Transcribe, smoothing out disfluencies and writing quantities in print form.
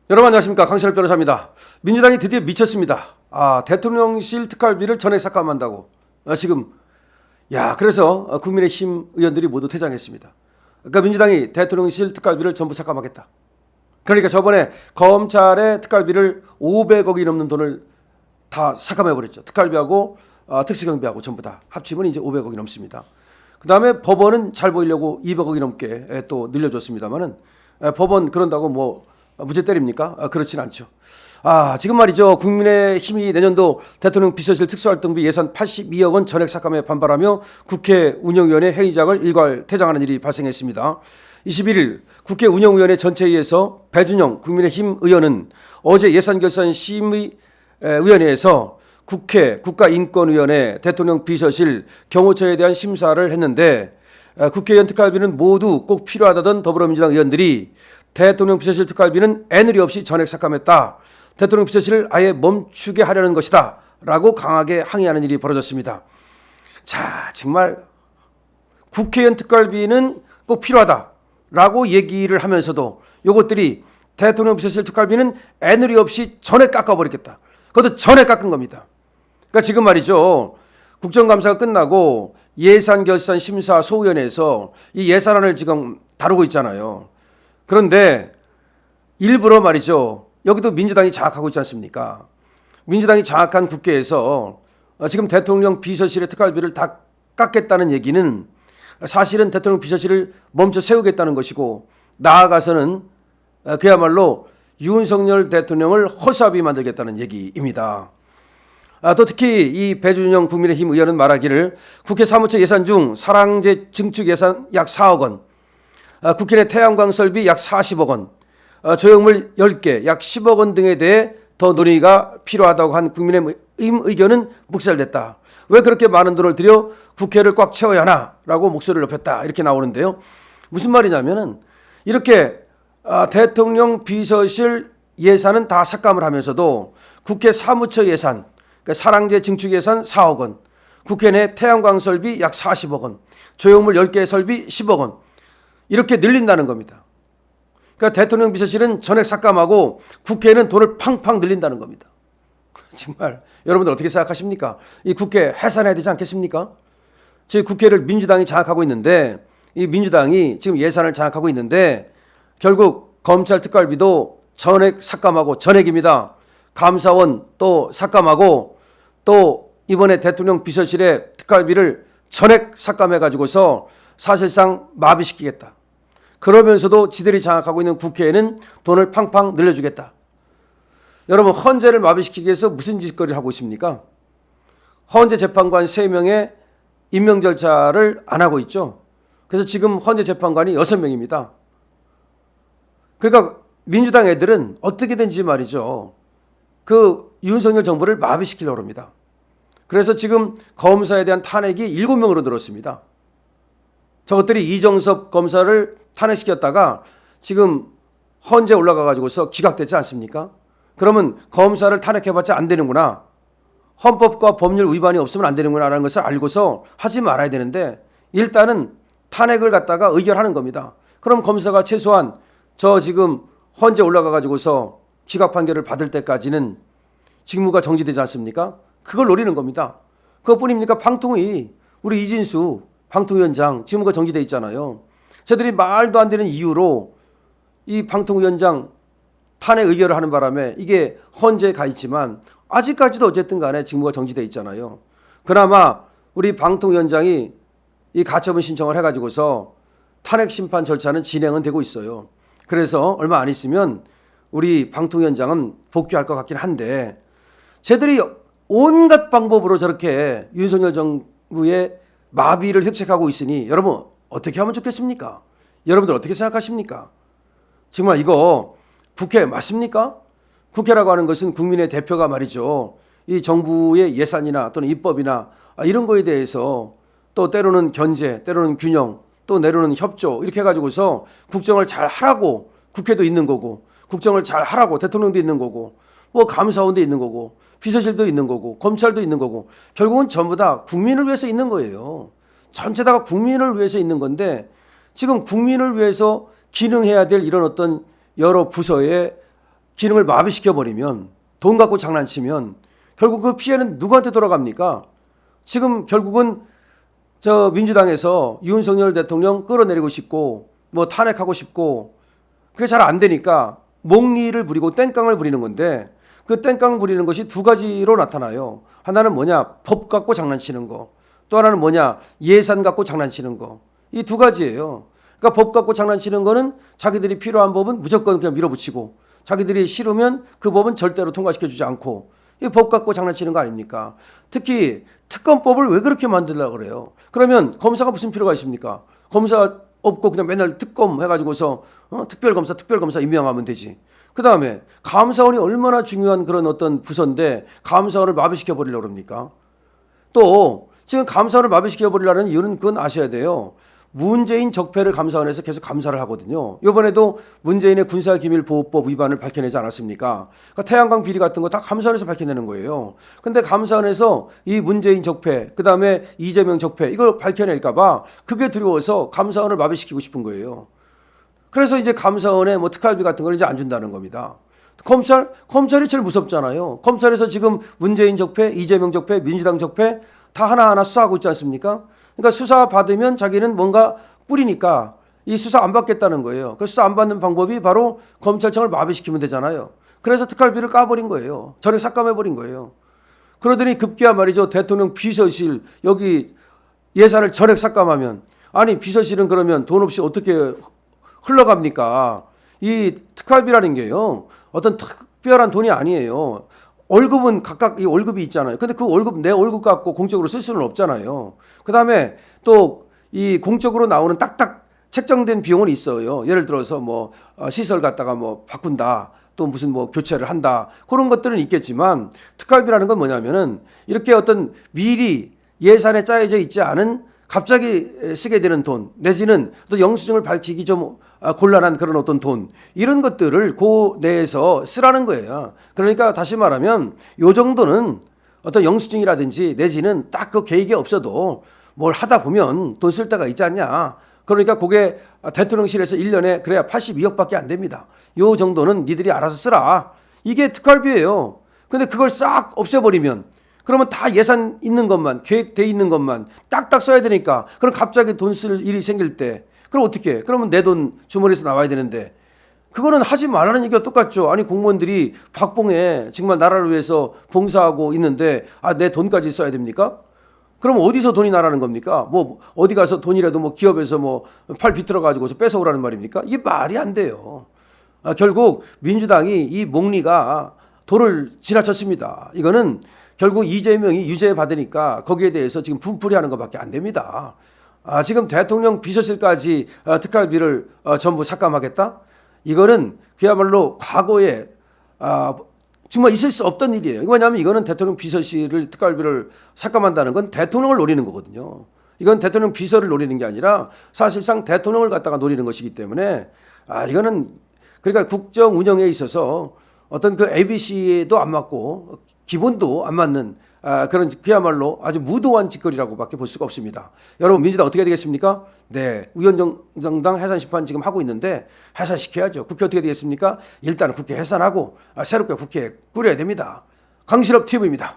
여러분 안녕하십니까, 강신업 변호사입니다. 민주당이 드디어 미쳤습니다. 대통령실 특활비를 전액 삭감한다고 지금 그래서 국민의힘 의원들이 모두 퇴장했습니다. 그러니까 민주당이 대통령실 특활비를 전부 삭감하겠다. 그러니까 저번에 검찰의 특활비를 500억이 넘는 돈을 다 삭감해버렸죠. 특활비하고 특수경비하고 전부 다 합치면 이제 500억이 넘습니다. 그 다음에 법원은 잘 보이려고 200억이 넘게 또 늘려줬습니다만은 법원 그런다고 뭐 무죄 때립니까? 그렇진 않죠. 지금 말이죠. 국민의힘이 내년도 대통령 비서실 특수활동비 예산 82억 원 전액 삭감에 반발하며 국회 운영위원회 회의장을 일괄 퇴장하는 일이 발생했습니다. 21일 국회 운영위원회 전체회의에서 배준영 국민의힘 의원은 어제 예산결산심의위원회에서 국회 국가인권위원회 대통령 비서실 경호처에 대한 심사를 했는데 국회의원 특활비는 모두 꼭 필요하다던 더불어민주당 의원들이 대통령 비서실 특활비는 애누리 없이 전액 삭감했다. 대통령 비서실을 아예 멈추게 하려는 것이다. 라고 강하게 항의하는 일이 벌어졌습니다. 자, 정말 국회의원 특활비는 꼭 필요하다. 라고 얘기를 하면서도 이것들이 대통령 비서실 특활비는 애누리 없이 전액 깎아버리겠다. 그것도 전액 깎은 겁니다. 그러니까 지금 말이죠. 국정감사가 끝나고 예산결산심사 소위원회에서 이 예산안을 지금 다루고 있잖아요. 그런데 일부러 말이죠. 여기도 민주당이 장악하고 있지 않습니까? 민주당이 장악한 국회에서 지금 대통령 비서실의 특활비를 다 깎겠다는 얘기는 사실은 대통령 비서실을 멈춰 세우겠다는 것이고, 나아가서는 그야말로 윤석열 대통령을 허수아비 만들겠다는 얘기입니다. 또 특히 이 배준영 국민의힘 의원은 말하기를 국회 사무처 예산 중 사랑제 증축 예산 약 4억 원, 국회 내 태양광 설비 약 40억 원, 조형물 10개 약 10억 원 등에 대해 더 논의가 필요하다고 한 국민의힘 의견은 묵살됐다. 왜 그렇게 많은 돈을 들여 국회를 꽉 채워야 하나? 라고 목소리를 높였다. 이렇게 나오는데요. 무슨 말이냐면은 이렇게 대통령 비서실 예산은 다 삭감을 하면서도 국회 사무처 예산, 그러니까 사랑제 증축 예산 4억 원, 국회 내 태양광 설비 약 40억 원, 조형물 10개 설비 10억 원, 이렇게 늘린다는 겁니다. 그러니까 대통령 비서실은 전액 삭감하고 국회에는 돈을 팡팡 늘린다는 겁니다. 정말 여러분들 어떻게 생각하십니까? 이 국회 해산해야 되지 않겠습니까? 저희 국회를 민주당이 장악하고 있는데, 이 민주당이 지금 예산을 장악하고 있는데 결국 검찰 특활비도 전액 삭감하고, 전액입니다. 감사원 또 삭감하고, 또 이번에 대통령 비서실의 특활비를 전액 삭감해 가지고서 사실상 마비시키겠다. 그러면서도 지들이 장악하고 있는 국회에는 돈을 팡팡 늘려주겠다. 여러분, 헌재를 마비시키기 위해서 무슨 짓거리를 하고 있습니까? 헌재 재판관 3명의 임명 절차를 안 하고 있죠. 그래서 지금 헌재 재판관이 6명입니다. 그러니까 민주당 애들은 어떻게든지 말이죠. 그 윤석열 정부를 마비시키려고 합니다. 그래서 지금 검사에 대한 탄핵이 7명으로 늘었습니다. 저것들이 이정섭 검사를 탄핵시켰다가 지금 헌재 올라가 가지고서 기각됐지 않습니까? 그러면 검사를 탄핵해봤자 안 되는구나. 헌법과 법률 위반이 없으면 안 되는구나라는 것을 알고서 하지 말아야 되는데, 일단은 탄핵을 갖다가 의결하는 겁니다. 그럼 검사가 최소한 저 지금 헌재 올라가 가지고서 기각 판결을 받을 때까지는 직무가 정지되지 않습니까? 그걸 노리는 겁니다. 그것뿐입니까? 방통위, 우리 이진수 방통위원장 직무가 정지돼 있잖아요. 저들이 말도 안 되는 이유로 이 방통위원장 탄핵 의결을 하는 바람에 이게 헌재에 가 있지만 아직까지도 어쨌든 간에 직무가 정지돼 있잖아요. 그나마 우리 방통위원장이 이 가처분 신청을 해가지고서 탄핵 심판 절차는 진행은 되고 있어요. 그래서 얼마 안 있으면 우리 방통위원장은 복귀할 것 같긴 한데, 쟤들이 온갖 방법으로 저렇게 윤석열 정부의 마비를 획책하고 있으니 여러분 어떻게 하면 좋겠습니까? 여러분들 어떻게 생각하십니까? 정말 이거 국회 맞습니까? 국회라고 하는 것은 국민의 대표가 말이죠. 이 정부의 예산이나 또는 입법이나 이런 거에 대해서 또 때로는 견제, 때로는 균형, 또 때로는 협조, 이렇게 해가지고서 국정을 잘 하라고 국회도 있는 거고, 국정을 잘 하라고 대통령도 있는 거고, 뭐 감사원도 있는 거고, 비서실도 있는 거고, 검찰도 있는 거고, 결국은 전부 다 국민을 위해서 있는 거예요. 전체 다가 국민을 위해서 있는 건데, 지금 국민을 위해서 기능해야 될 이런 어떤 여러 부서의 기능을 마비시켜 버리면, 돈 갖고 장난치면 결국 그 피해는 누구한테 돌아갑니까? 지금 결국은 저 민주당에서 윤석열 대통령 끌어내리고 싶고 뭐 탄핵하고 싶고 그게 잘 안 되니까 몽리를 부리고 땡깡을 부리는 건데, 그 땡깡 부리는 것이 두 가지로 나타나요. 하나는 뭐냐? 법 갖고 장난치는 거. 또 하나는 뭐냐? 예산 갖고 장난치는 거. 이 두 가지예요. 그러니까 법 갖고 장난치는 거는 자기들이 필요한 법은 무조건 그냥 밀어붙이고, 자기들이 싫으면 그 법은 절대로 통과시켜주지 않고, 이 법 갖고 장난치는 거 아닙니까? 특히 특검법을 왜 그렇게 만들려고 그래요? 그러면 검사가 무슨 필요가 있습니까? 검사 없고 그냥 맨날 특검 해가지고서 특별검사 임명하면 되지. 그 다음에 감사원이 얼마나 중요한 그런 어떤 부서인데 감사원을 마비시켜 버리려고 그럽니까? 또 지금 감사원을 마비시켜 버리려는 이유는 그건 아셔야 돼요. 문재인 적폐를 감사원에서 계속 감사를 하거든요. 이번에도 문재인의 군사기밀보호법 위반을 밝혀내지 않았습니까? 그러니까 태양광 비리 같은 거 다 감사원에서 밝혀내는 거예요. 근데 감사원에서 이 문재인 적폐, 그 다음에 이재명 적폐 이걸 밝혀낼까 봐 그게 두려워서 감사원을 마비시키고 싶은 거예요. 그래서 이제 감사원에 뭐 특활비 같은 걸 이제 안 준다는 겁니다. 검찰이 제일 무섭잖아요. 검찰에서 지금 문재인 적폐, 이재명 적폐, 민주당 적폐 다 하나하나 수사하고 있지 않습니까? 그러니까 수사 받으면 자기는 뭔가 뿌리니까 이 수사 안 받겠다는 거예요. 그 수사 안 받는 방법이 바로 검찰청을 마비시키면 되잖아요. 그래서 특활비를 까버린 거예요. 전액 삭감해버린 거예요. 그러더니 급기야 말이죠. 대통령 비서실 여기 예산을 전액 삭감하면, 아니 비서실은 그러면 돈 없이 어떻게 흘러갑니까? 이 특활비라는 게요, 어떤 특별한 돈이 아니에요. 월급은 각각 이 월급이 있잖아요. 근데 그 월급, 내 월급 갖고 공적으로 쓸 수는 없잖아요. 그 다음에 또 이 공적으로 나오는 딱딱 책정된 비용은 있어요. 예를 들어서 뭐 시설 갖다가 뭐 바꾼다, 또 무슨 뭐 교체를 한다, 그런 것들은 있겠지만 특활비라는 건 뭐냐면은 이렇게 어떤 미리 예산에 짜여져 있지 않은 갑자기 쓰게 되는 돈, 내지는 또 영수증을 밝히기 좀 곤란한 그런 어떤 돈, 이런 것들을 그 내에서 쓰라는 거예요. 그러니까 다시 말하면 요 정도는 어떤 영수증이라든지 내지는 딱 그 계획이 없어도 뭘 하다 보면 돈 쓸 때가 있지 않냐. 그러니까 그게 대통령실에서 1년에 그래야 82억밖에 안 됩니다. 요 정도는 니들이 알아서 쓰라. 이게 특활비예요. 근데 그걸 싹 없애버리면, 그러면 다 예산 있는 것만, 계획돼 있는 것만 딱딱 써야 되니까, 그럼 갑자기 돈 쓸 일이 생길 때 그럼 어떻게 해? 그러면 내 돈 주머니에서 나와야 되는데, 그거는 하지 말라는 얘기가 똑같죠. 아니 공무원들이 박봉에 정말 나라를 위해서 봉사하고 있는데 내 돈까지 써야 됩니까? 그럼 어디서 돈이 나라는 겁니까? 뭐 어디 가서 돈이라도 뭐 기업에서 뭐 팔 비틀어 가지고서 뺏어오라는 말입니까? 이게 말이 안 돼요. 결국 민주당이 이 몽리가 도를 지나쳤습니다. 이거는 결국 이재명이 유죄 받으니까 거기에 대해서 지금 분풀이하는 것밖에 안 됩니다. 지금 대통령 비서실까지 특활비를 전부 삭감하겠다? 이거는 그야말로 과거에 정말 있을 수 없던 일이에요. 왜냐하면 이거는 대통령 비서실을 특활비를 삭감한다는 건 대통령을 노리는 거거든요. 이건 대통령 비서를 노리는 게 아니라 사실상 대통령을 갖다가 노리는 것이기 때문에 이거는 그러니까 국정 운영에 있어서 어떤 그 ABC도 안 맞고 기본도 안 맞는 그런 그야말로 아주 무도한 짓거리라고밖에 볼 수가 없습니다. 여러분 민주당 어떻게 되겠습니까? 네, 위원정당 해산심판 지금 하고 있는데 해산시켜야죠. 국회 어떻게 되겠습니까? 일단은 국회 해산하고 새롭게 국회 꾸려야 됩니다. 강신업 TV입니다.